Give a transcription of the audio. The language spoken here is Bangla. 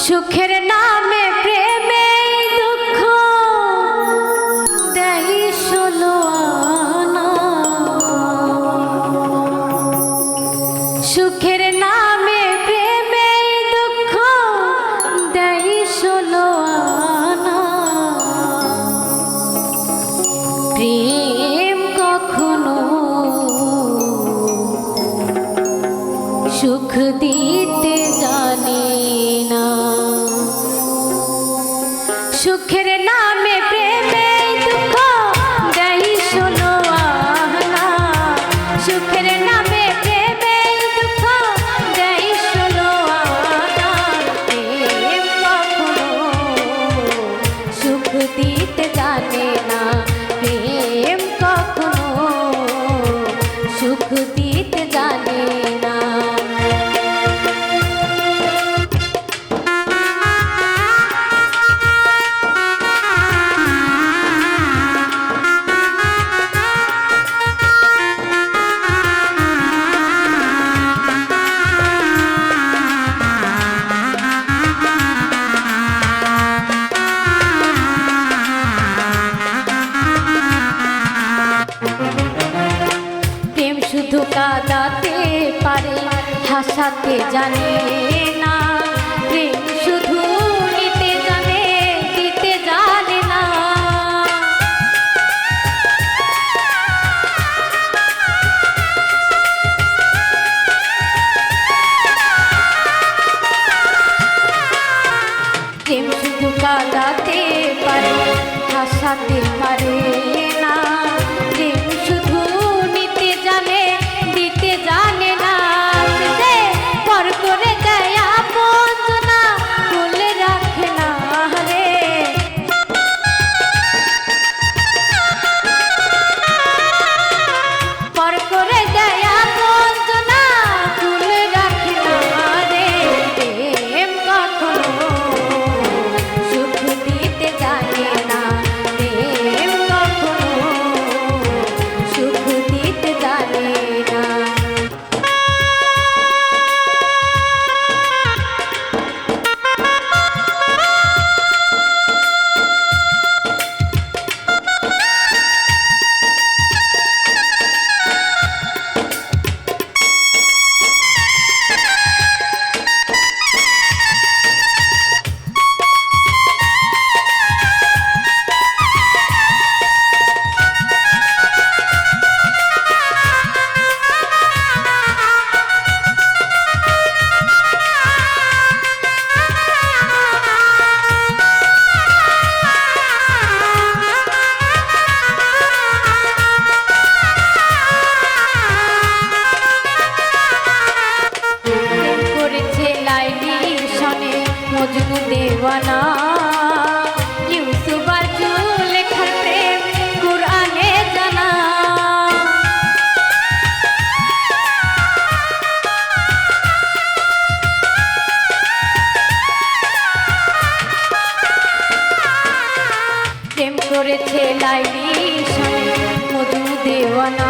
সুখের নামে প্রেমে দুঃখ দেই ষোলো আনা। সুখের নামে প্রেমে দুঃখ দেই ষোলো আনা। প্রেম কখনো সুখ দিতে জানে না। সুখের নামে প্রেমে দুঃখ দেই ষোলো আনা। সুখের নামে প্রেমে দুঃখ দেই ষোলো আনা। প্রেম কখনো সুখ দিতে জানে না। প্রেম কখনো সুখ দিতে জানে না। শুধু কাঁদাতে পারে হাসাতে জানে না। প্রেম শুধু নিতে জানে দিতে জানে না। প্রেম শুধু কাঁদাতে পারে হাসাতে পারে না। প্রেম শুধু জানে দিতে জানে না। পর করে দেয় আপন না বলে রাখে না রে। পর করে দেয় আপন না বলে রাখে না রে। প্রেম কখনো সুখ দিতে জানে না। প্রেম কখনো সুখ দিতে জানে না। মজনু দেওয়ানা ইউসুফ আর জুলেখার প্রেম কুরআনে জানা। প্রেম করেছে লাইলি সনে মজনু দেওয়ানা।